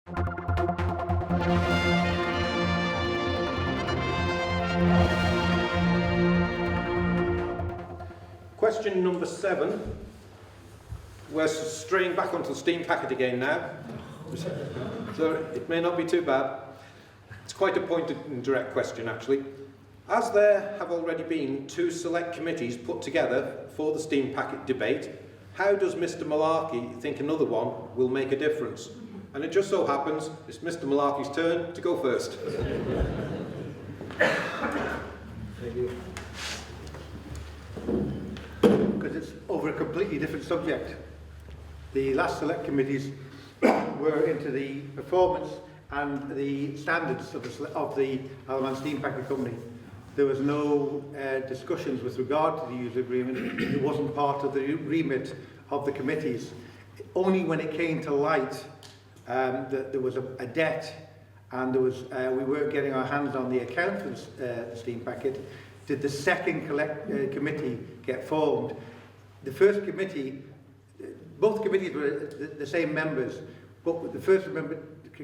Question number 7. We're straying back onto the steam packet again now, so it may not be too bad. It's quite a pointed and direct question, actually. As there have already been 2 select committees put together for the steam packet debate, how does Mr. Malarkey think another one will make a difference? And it just so happens it's Mr. Malarkey's turn to go first. Thank you. Because it's over a completely different subject. The last select committees were into the performance and the standards of the LibVan Steam Packet Company. There was no discussions with regard to the user agreement. It wasn't part of the remit of the committees. Only when it came to light that there was a debt and there was, we weren't getting our hands on the account for the Steam Packet, did the second committee get formed. The first committee, both committees were the same members, but the first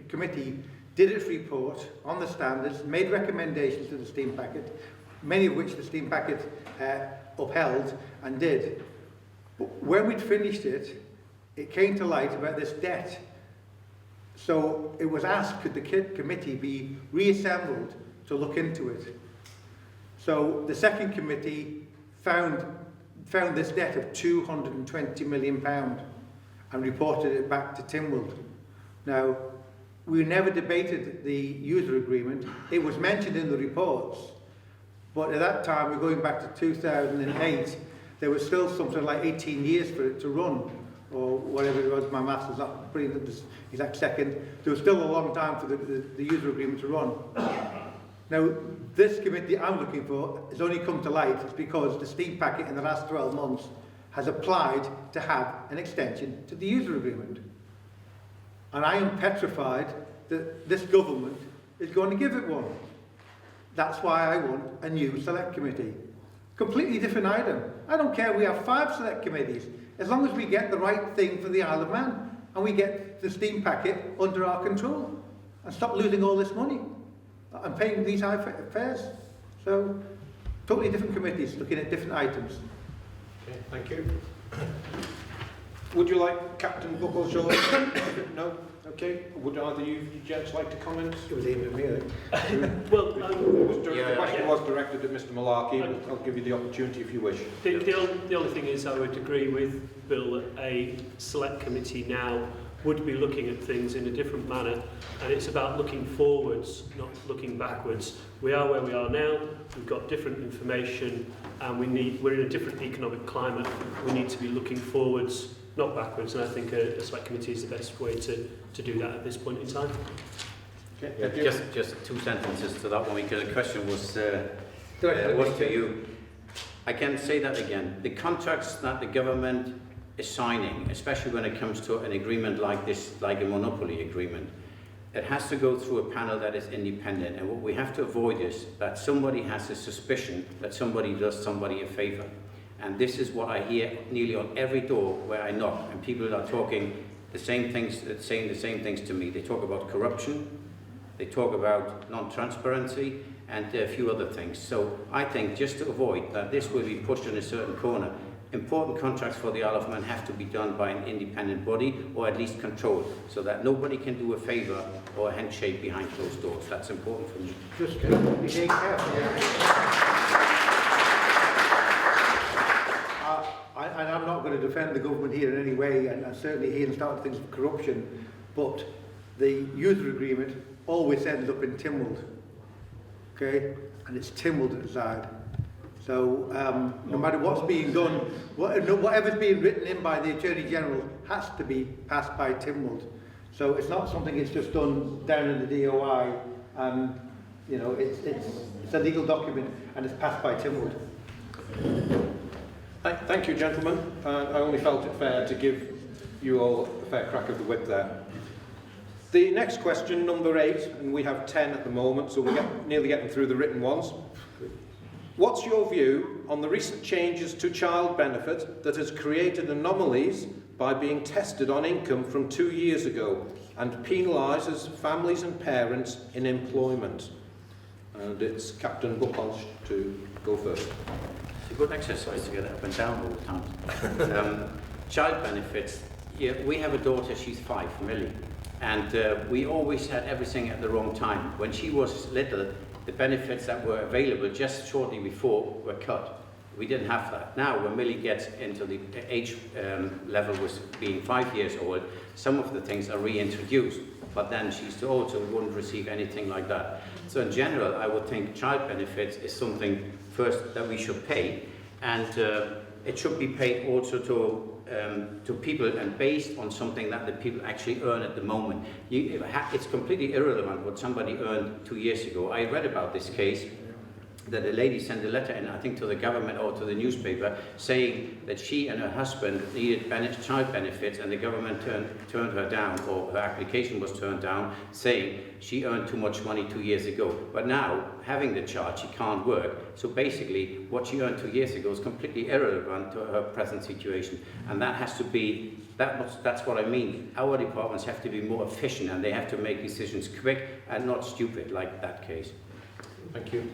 committee did its report on the standards, made recommendations to the Steam Packet, many of which the Steam Packet upheld and did. But when we'd finished it, it came to light about this debt. So it was asked, could the committee be reassembled to look into it? So the second committee found this debt of £220 million and reported it back to Tynwald. Now, we never debated the user agreement. It was mentioned in the reports, but at that time, we're going back to 2008, there was still something like 18 years for it to run, or whatever it was. My maths is not pretty this exact second. There was still a long time for the user agreement to run. Now, this committee I'm looking for has only come to light because the Steam Packet in the last 12 months has applied to have an extension to the user agreement. And I am petrified that this government is going to give it one. That's why I want a new select committee. Completely different item. I don't care, we have 5 select committees, as long as we get the right thing for the Isle of Man and we get the Steam Packet under our control and stop losing all this money and paying these high fares. So, totally different committees looking at different items. Okay, thank you. Would you like Captain Buchholz? No? Okay. Would either you gents like to comment? It was aimed at me, I think. Well, the question was directed at Mr. Malarkey. I'll give you the opportunity if you wish. the only thing is I would agree with Bill that a select committee now would be looking at things in a different manner, and it's about looking forwards, not looking backwards. We are where we are now, we've got different information, and we're in a different economic climate. We need to be looking forwards, not backwards, and I think a select committee is the best way to do that at this point in time. Okay, yeah, just 2 sentences to that one, because the question was to you. I can say that again. The contracts that the government is signing, especially when it comes to an agreement like this, like a monopoly agreement, it has to go through a panel that is independent. And what we have to avoid is that somebody has a suspicion that somebody does somebody a favor. And this is what I hear nearly on every door where I knock, and people are talking the same things, saying the same things to me. They talk about corruption, they talk about non-transparency, and a few other things. So I think, just to avoid that this will be pushed in a certain corner, important contracts for the Isle of Man have to be done by an independent body, or at least controlled, so that nobody can do a favour or a handshake behind closed doors. That's important for me. Just be careful. And I'm not going to defend the government here in any way, and certainly here and start things of corruption, but the user agreement always ends up in Tynwald, okay? And it's Tynwald that decide. So no matter what's being done, whatever's being written in by the Attorney General has to be passed by Tynwald. So it's not something that's just done down in the DOI, and you know, it's a legal document and it's passed by Tynwald. Thank you, gentlemen. I only felt it fair to give you all a fair crack of the whip there. The next question, number 8, and we have 10 at the moment, so we're nearly getting through the written ones. What's your view on the recent changes to child benefit that has created anomalies by being tested on income from 2 years ago? and penalises families and parents in employment. And it's Captain Buchholz to go first. It's a good exercise to get up and down all the time. Child benefits. Yeah, we have a daughter, she's 5, Millie, and we always had everything at the wrong time. When she was little, the benefits that were available just shortly before were cut. We didn't have that. Now, when Millie gets into the age level with being 5 years old, some of the things are reintroduced, but then she's too old, so we wouldn't receive anything like that. So in general, I would think child benefits is something first that we should pay, and it should be paid also to people and based on something that the people actually earn at the moment. It's completely irrelevant what somebody earned 2 years ago. I read about this case that a lady sent a letter in, I think to the government or to the newspaper, saying that she and her husband needed child benefits, and the government turned her down, or her application was turned down, saying she earned too much money 2 years ago. But now, having the child, she can't work. So basically, what she earned 2 years ago is completely irrelevant to her present situation. And that has to be, that's what I mean. Our departments have to be more efficient, and they have to make decisions quick and not stupid, like that case. Thank you.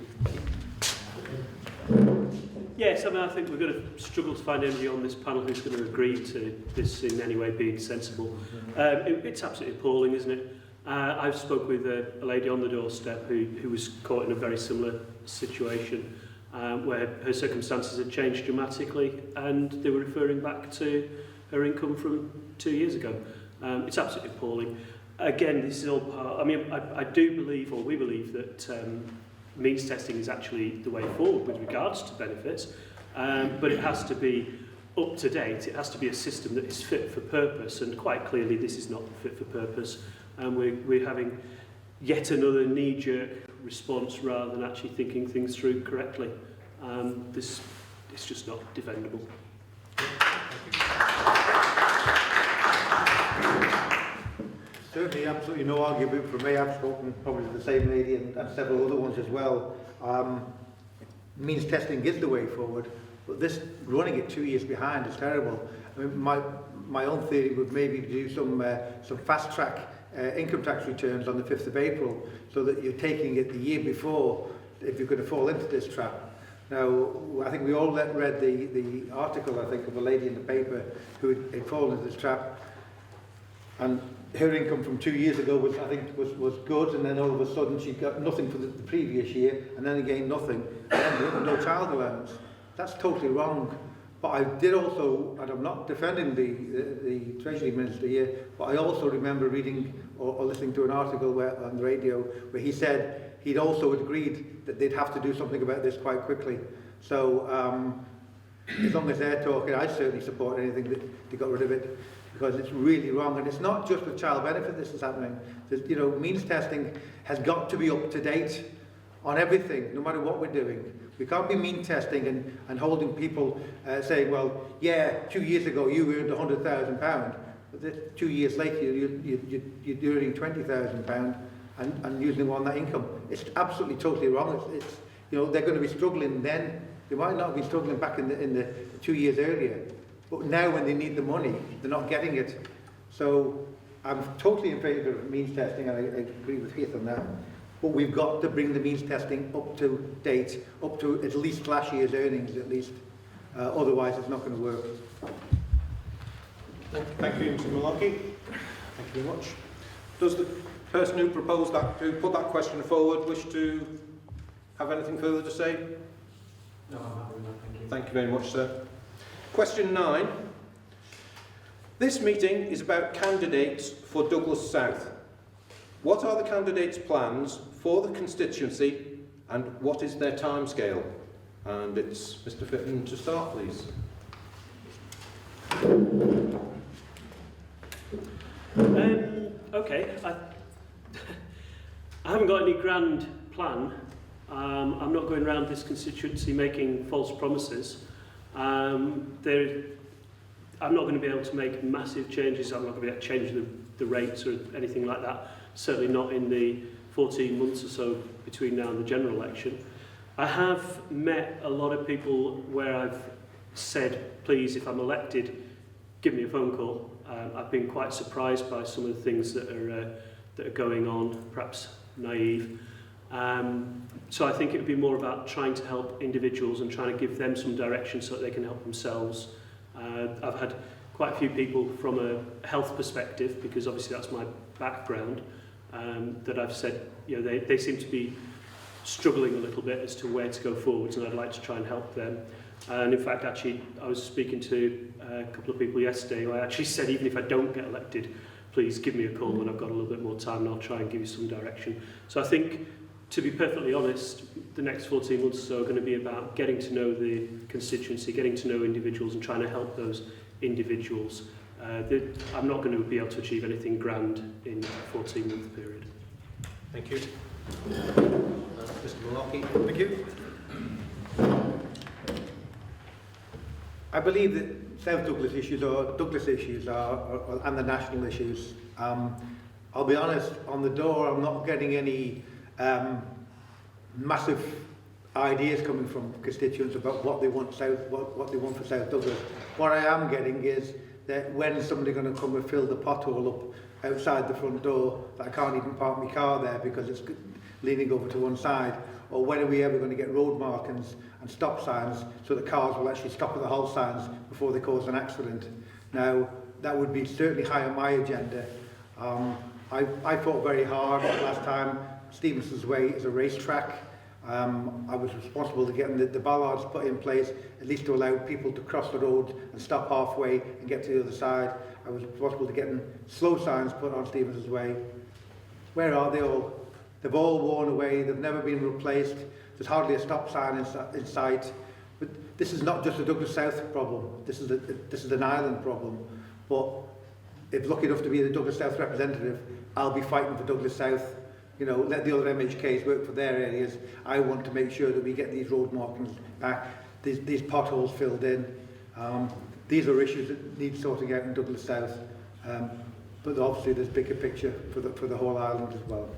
Yes, I mean, I think we're going to struggle to find anybody on this panel who's going to agree to this in any way being sensible. It's absolutely appalling, isn't it? I've spoke with a lady on the doorstep who was caught in a very similar situation where her circumstances had changed dramatically, and they were referring back to her income from 2 years ago. It's absolutely appalling. Again, this is all part, I mean, I do believe, or we believe, that means testing is actually the way forward with regards to benefits, but it has to be up to date. It has to be a system that is fit for purpose, and quite clearly this is not fit for purpose, and we're having yet another knee-jerk response rather than actually thinking things through correctly. This is just not defendable. Certainly, absolutely no argument from me. I've spoken probably to the same lady and several other ones as well. Means testing is the way forward, but this running it 2 years behind is terrible. I mean, my own theory would maybe do some fast track income tax returns on the 5th of April, so that you're taking it the year before if you're going to fall into this trap. Now, I think we all read the article, I think, of a lady in the paper who had fallen into this trap, and her income from 2 years ago was good, and then all of a sudden she got nothing for the previous year, and then again nothing, and then no child allowance. That's totally wrong. But I did also, and I'm not defending the Treasury Minister here, but I also remember reading or listening to an article on the radio where he said he'd also agreed that they'd have to do something about this quite quickly. So as long as they're talking, I certainly support anything that they got rid of it, because it's really wrong. And it's not just with child benefit this is happening. You know, means testing has got to be up to date on everything, no matter what we're doing. We can't be mean testing and holding people saying, well, yeah, 2 years ago you earned £100,000, but 2 years later you're earning £20,000 and using on that income. It's absolutely totally wrong. It's you know, they're going to be struggling then. They might not be struggling back in the 2 years earlier, but now when they need the money, they're not getting it. So I'm totally in favour of means testing, and I agree with Keith on that. But we've got to bring the means testing up to date, up to at least last year's earnings at least. Otherwise it's not going to work. Thank you, Mr. Malarkey. Thank you very much. Does the person who proposed that, who put that question forward, wish to have anything further to say? No, I'm happy with that, thank you. Thank you very much, sir. Question 9. This meeting is about candidates for Douglas South. What are the candidates' plans for the constituency, and what is their timescale? And it's Mr. Fitton to start, please. Okay, I haven't got any grand plan. I'm not going around this constituency making false promises. I'm not going to be able to make massive changes. I'm not going to be able to change the rates or anything like that. Certainly not in the 14 months or so between now and the general election. I have met a lot of people where I've said, please, if I'm elected, give me a phone call. I've been quite surprised by some of the things that are going on, perhaps naive. So I think it would be more about trying to help individuals and trying to give them some direction so that they can help themselves. I've had quite a few people from a health perspective, because obviously that's my background, that I've said, you know, they seem to be struggling a little bit as to where to go forwards, and I'd like to try and help them. And in fact, actually, I was speaking to a couple of people yesterday who I actually said, even if I don't get elected, please give me a call when I've got a little bit more time and I'll try and give you some direction. So I think, to be perfectly honest, the next 14 months or so are going to be about getting to know the constituency, getting to know individuals and trying to help those individuals. I'm not going to be able to achieve anything grand in a 14-month period. Thank you. Mr. Malarkey. Thank you. I believe that South Douglas issues or Douglas issues and the national issues. I'll be honest, on the door I'm not getting any massive ideas coming from constituents about what they want what they want for South Douglas. What I am getting is that when somebody's going to come and fill the pothole up outside the front door, that I can't even park my car there because it's leaning over to one side, or when are we ever going to get road markings and stop signs so the cars will actually stop at the halt signs before they cause an accident. Now, that would be certainly high on my agenda. I fought very hard last time. Stevenson's Way is a racetrack. I was responsible to getting the bollards put in place, at least to allow people to cross the road and stop halfway and get to the other side. I was responsible to getting slow signs put on Stevenson's Way. Where are they all? They've all worn away, they've never been replaced, there's hardly a stop sign in sight. But this is not just a Douglas South problem, this is an island problem. But if lucky enough to be the Douglas South representative, I'll be fighting for Douglas South. You know, let the other MHKs work for their areas. I want to make sure that we get these road markings back, these potholes filled in. These are issues that need sorting out in Douglas South. But obviously there's bigger picture for the whole island as well.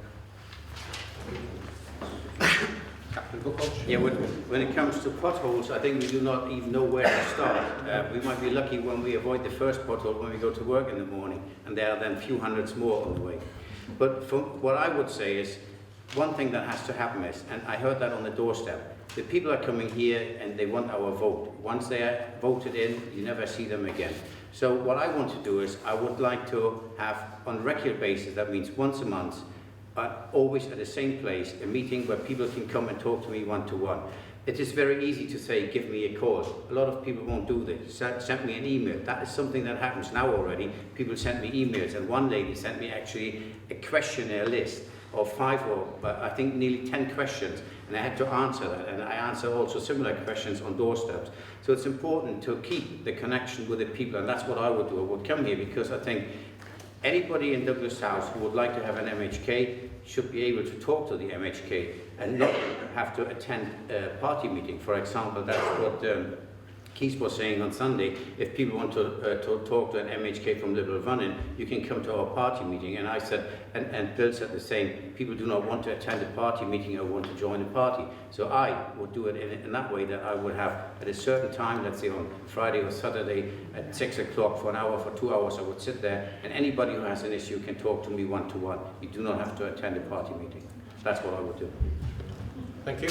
Captain Buchholz. Yeah, when it comes to potholes, I think we do not even know where to start. We might be lucky when we avoid the first pothole when we go to work in the morning, and there are then a few hundreds more on the way. But what I would say is, one thing that has to happen is, and I heard that on the doorstep, the people are coming here and they want our vote. Once they are voted in, you never see them again. So what I want to do is, I would like to have, on a regular basis, that means once a month, always at the same place, a meeting where people can come and talk to me one-to-one. It is very easy to say, give me a call. A lot of people won't do this. Send me an email. That is something that happens now already. People send me emails, and one lady sent me actually a questionnaire list of 5 or I think nearly 10 questions, and I had to answer that, and I answer also similar questions on doorsteps. So it's important to keep the connection with the people, and that's what I would do. I would come here because I think anybody in Douglas House who would like to have an MHK should be able to talk to the MHK and not have to attend a party meeting. For example, that's what Keith was saying on Sunday. If people want to talk to an MHK from LibVan, you can come to our party meeting. And I said, and Bill said the same, people do not want to attend a party meeting or want to join a party. So I would do it in that way, that I would have at a certain time, let's say on Friday or Saturday at 6 o'clock for an hour, for 2 hours, I would sit there, and anybody who has an issue can talk to me one-to-one. You do not have to attend a party meeting. That's what I would do. Thank you.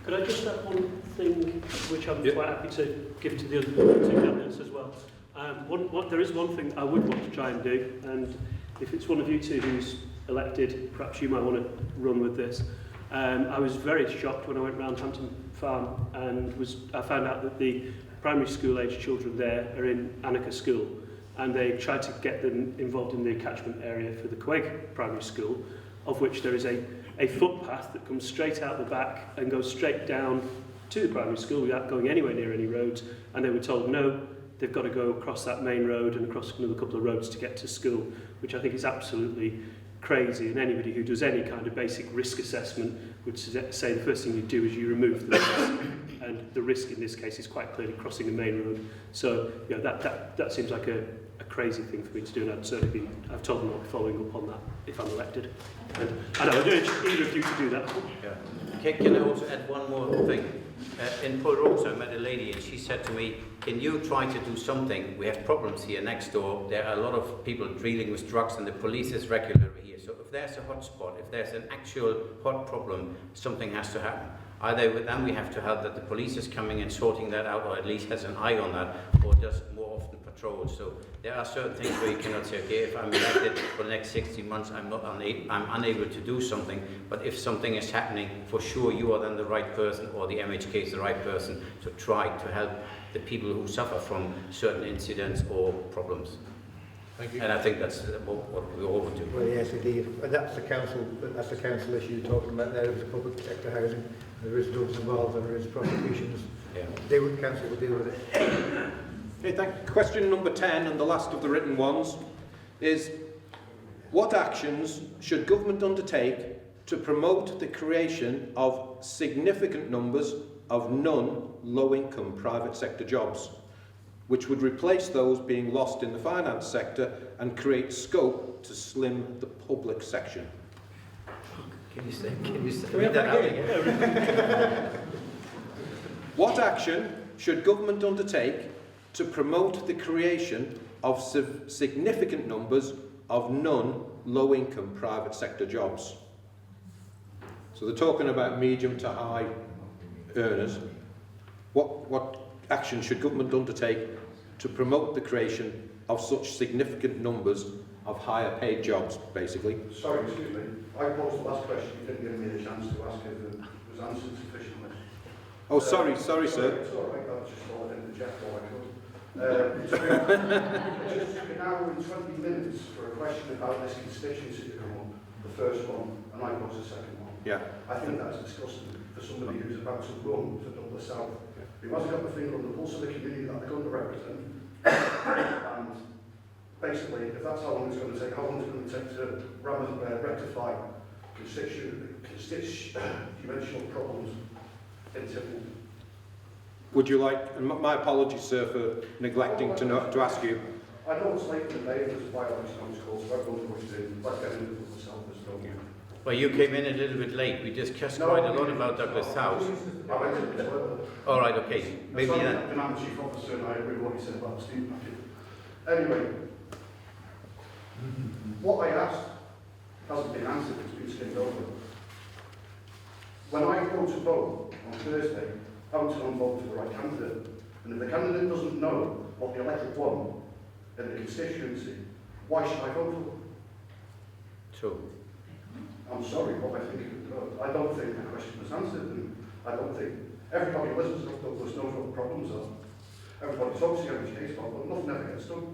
Could I just add one thing which I'm quite happy to give to the other two candidates as well? There is one thing I would want to try and do, and if it's one of you two who's elected, perhaps you might want to run with this. I was very shocked when I went round Hampton Farm and I found out that the primary school age children there are in Annika School, and they tried to get them involved in the catchment area for the Quaig Primary School, of which there is a footpath that comes straight out the back and goes straight down to the primary school without going anywhere near any roads, and they were told no, they've got to go across that main road and across another couple of roads to get to school, which I think is absolutely crazy, and anybody who does any kind of basic risk assessment would say the first thing you do is you remove the risk, and the risk in this case is quite clearly crossing a main road. So you know, that seems like a crazy thing for me to do, and I've told them I'll be following up on that if I'm elected. And I would urge either of you to do that. Yeah. can I also add one more thing? In Pulrose, I met a lady and she said to me, can you try to do something? We have problems here next door. There are a lot of people dealing with drugs and the police is regularly here. So if there's a hot spot, if there's an actual hot problem, something has to happen. Either with them we have to help that the police is coming and sorting that out, or at least has an eye on that, or does more often patrols. So there are certain things where you cannot say, okay, if I'm elected for the next 16 months, I'm unable to do something. But if something is happening, for sure you are then the right person, or the MHK is the right person to try to help the people who suffer from certain incidents or problems. Thank you. And I think that's what we all would do. Well, yes, indeed. And that's the council issue you're talking about there. It was a public sector housing. There is drugs involved and there is prosecutions. Yeah. Council will deal with it. Okay, thank you. Question number 10, and the last of the written ones, is what actions should government undertake to promote the creation of significant numbers of non-low-income private sector jobs, which would replace those being lost in the finance sector and create scope to slim the public section? Can you say read that out again? What action should government undertake to promote the creation of significant numbers of non-low-income private sector jobs? So they're talking about medium to high earners. What action should government undertake to promote the creation of such significant numbers of higher paid jobs, basically? Sorry, excuse me. I posed the last question. You didn't give me a chance to ask if it was answered sufficiently. Oh, sorry, sir. It's all right. I just thought I didn't check all I could. It's took an hour and 20 minutes for a question about this constituency to come up, the first one, and I posed the second one. Yeah. I think that's disgusting for somebody who's about to run for Douglas South. Who hasn't got the finger on the pulse of the community that they're going to represent. And basically, if that's how long it's going to take, how long it's going to take to rectify constitutional problems in Tipple? Would you like, and my apologies, sir, for neglecting to ask you. I know it's late in the day, there's a violation on this call, so everyone's pushed in. Let's get into Douglas South, there's no more. Well, you came in a little bit late. We discussed quite a lot about Douglas House. I went to the toilet. All right, okay. Maybe then. I'm the chief officer and I agree with what he said about the steam packet. Anyway, what I asked hasn't been answered, it's been skimmed over. When I go to vote on Thursday, I want to vote for the right candidate. And if the candidate doesn't know what the electorate want in the constituency, why should I vote for them? True. I'm sorry, but I don't think the question was answered, and I don't think everybody listens to Douglas knows what the problems are. Everybody talks to every case, but nothing ever gets done.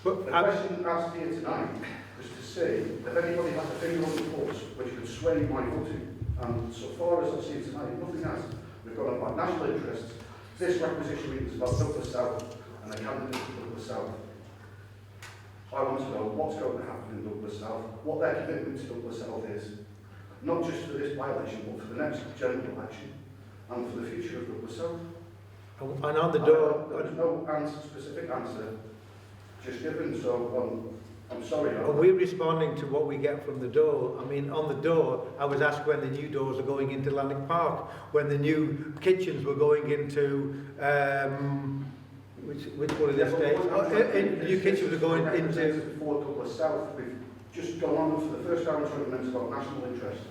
But the question asked here tonight was to say if anybody has a finger on the pulse which could sway my voting, and so far as I see it tonight, nothing has. We've got about national interests. This requisition meeting is about Douglas South and the candidates for Douglas South. I want to know what's going to happen in Douglas South, what their commitment to Douglas South is, not just for this by-election, but for the next general election, and for the future of Douglas South. And on the door... There's no specific answer just given, so I'm sorry. Are we responding to what we get from the door? I mean, on the door, I was asked when the new doors are going into Landic Park, when the new kitchens were going into... Which one of the estates? New kitchens are going into... For Douglas South, we've just gone on for the first time in 20 minutes about national interest.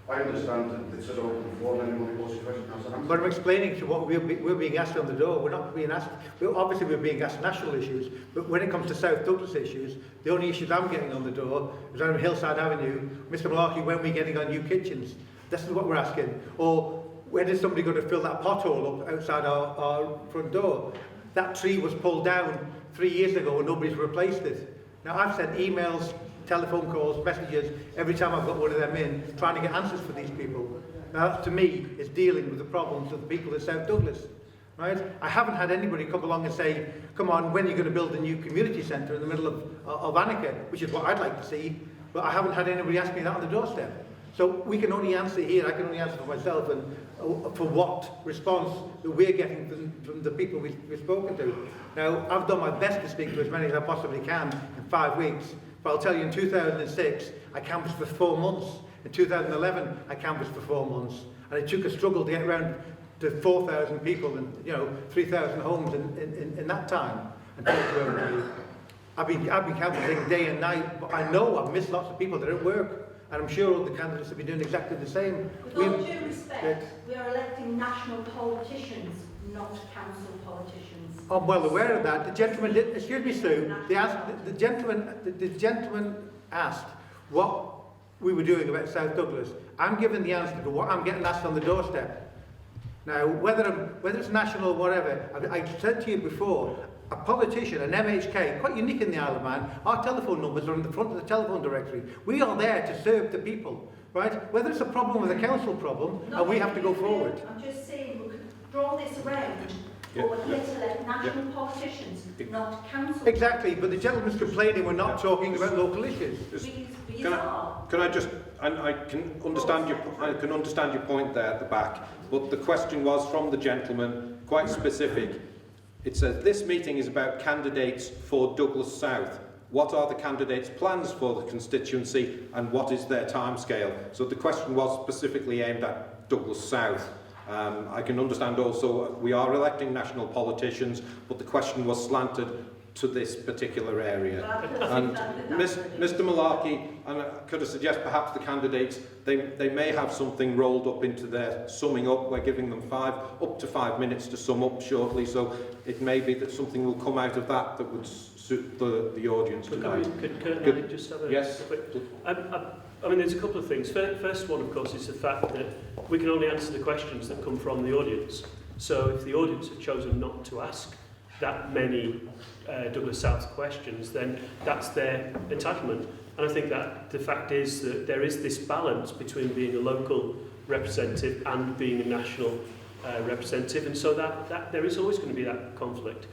I understand that it's an open forum, anyone who wants a question has an answer. But I'm explaining to what we're being asked on the door. We're not being asked... Obviously, we're being asked national issues, but when it comes to South Douglas issues, the only issues I'm getting on the door is on Hillside Avenue. Mr Malarkey, when are we getting on new kitchens? This is what we're asking. Or when is somebody going to fill that pothole up outside our front door? That tree was pulled down 3 years ago and nobody's replaced it. Now, I've sent emails, telephone calls, messages, every time I've got one of them in, trying to get answers for these people. Now, that, to me, is dealing with the problems of the people in South Douglas. Right? I haven't had anybody come along and say, come on, when are you going to build a new community centre in the middle of Annika, which is what I'd like to see, but I haven't had anybody ask me that on the doorstep. So we can only answer here, I can only answer for myself, and for what response that we're getting from the people we've spoken to. Now, I've done my best to speak to as many as I possibly can in 5 weeks, but I'll tell you in 2006 I canvassed for 4 months. In 2011 I canvassed for 4 months, and it took a struggle to get around to 4,000 people and 3,000 homes in that time. And talk to everybody. I've been canvassing day and night, but I know I've missed lots of people that are at work. And I'm sure all the candidates have been doing exactly the same. With all due respect, we are electing national politicians, not council politicians. I'm well aware of that. The gentleman did, excuse me, Sue, the gentleman asked what we were doing about South Douglas. I'm giving the answer to what I'm getting asked on the doorstep. Now, whether it's national or whatever, I said to you before, a politician, an MHK, quite unique in the Isle of Man, our telephone numbers are on the front of the telephone directory. We are there to serve the people, right? Whether it's a problem with a council problem, and we have to go forward. I'm just saying we could draw this around, but we're here to elect national politicians, not council. Exactly, but the gentleman's complaining we're not talking about local issues. Can I just, and I can understand your point there at the back, but the question was from the gentleman, quite specific. It says, this meeting is about candidates for Douglas South. What are the candidates' plans for the constituency and what is their timescale? So the question was specifically aimed at Douglas South. I can understand also we are electing national politicians, but the question was slanted to this particular area. And Mr Malarkey, and could I suggest perhaps the candidates, they may have something rolled up into their summing up. We're giving them up to 5 minutes to sum up shortly, so it may be that something will come out of that that would suit the audience tonight. Could I just have a yes. quick... I mean, there's a couple of things. First one, of course, is the fact that we can only answer the questions that come from the audience. So if the audience have chosen not to ask that many Douglas South questions, then that's their entitlement. And I think that the fact is that there is this balance between being a local representative and being a national representative, and so that there is always going to be that conflict.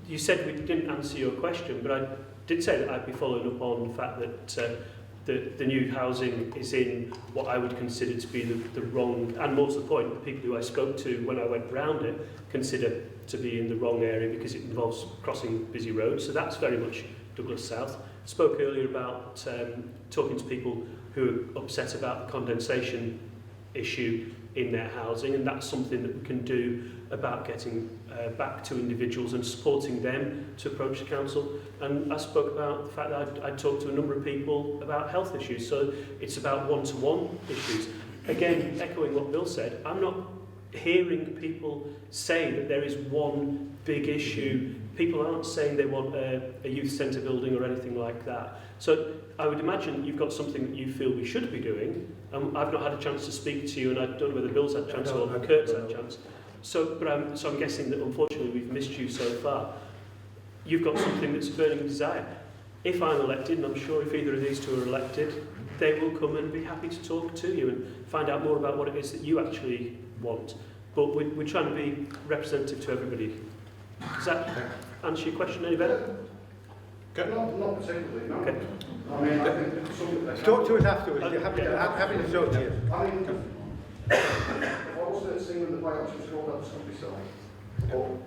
You said we didn't answer your question, but I did say that I'd be following up on the fact that the new housing is in what I would consider to be the wrong, and more to the point, the people who I spoke to when I went round it consider to be in the wrong area because it involves crossing busy roads. So that's very much Douglas South. I spoke earlier about talking to people who are upset about the condensation issue in their housing, and that's something that we can do about getting back to individuals and supporting them to approach the council. And I spoke about the fact that I talked to a number of people about health issues, so it's about one-to-one issues. Again, echoing what Bill said, I'm not hearing people say that there is one big issue. People aren't saying they want a youth centre building or anything like that. So I would imagine you've got something that you feel we should be doing. I've not had a chance to speak to you, and I don't know whether Bill's had a chance or Kurt's had a chance. So I'm guessing that unfortunately we've missed you so far. You've got something that's a burning desire. If I'm elected, and I'm sure if either of these two are elected, they will come and be happy to talk to you and find out more about what it is that you actually want. But we're trying to be representative to everybody. Does that answer your question any better? Not particularly, no. Okay. I mean, I think it's something that... Talk to us afterwards. You're happy to talk to you. I mean, if I was singing the by options called up somebody side,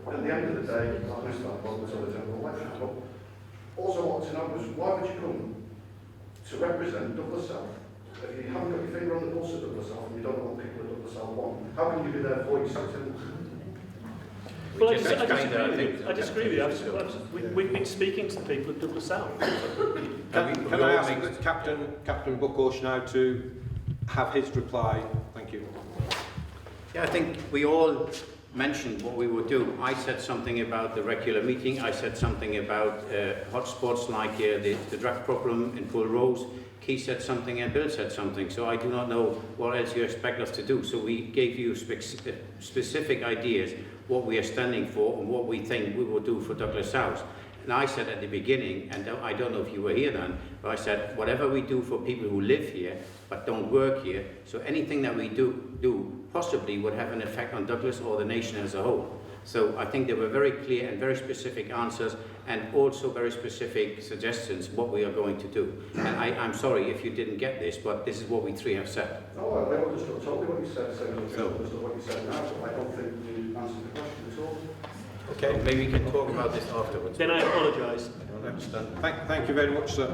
but at the end of the day, I understand what was on the general election, but also what to know was why would you come to represent Douglas South? If you haven't got your finger on the pulse of Douglas South and you don't know what people at Douglas South want, how can you be their voice? Well, I disagree with you. We've been speaking to the people of Douglas South. Can I ask Captain Buchholz now to have his reply? Thank you. Yeah, I think we all mentioned what we would do. I said something about the regular meeting. I said something about hotspots like the drug problem in Pool Rose. Keith said something and Bill said something. So I do not know what else you expect us to do. So we gave you specific ideas what we are standing for and what we think we will do for Douglas South. And I said at the beginning, and I don't know if you were here then, but I said whatever we do for people who live here but don't work here, so anything that we do possibly would have an effect on Douglas or the nation as a whole. So I think there were very clear and very specific answers and also very specific suggestions what we are going to do. And I'm sorry if you didn't get this, but this is what we three have said. No, I understood totally what you said, so I understood what you said now, so I don't think you answered the question at all. Okay. Maybe we can talk about this afterwards. Then I apologise. I don't understand. Thank you very much, sir.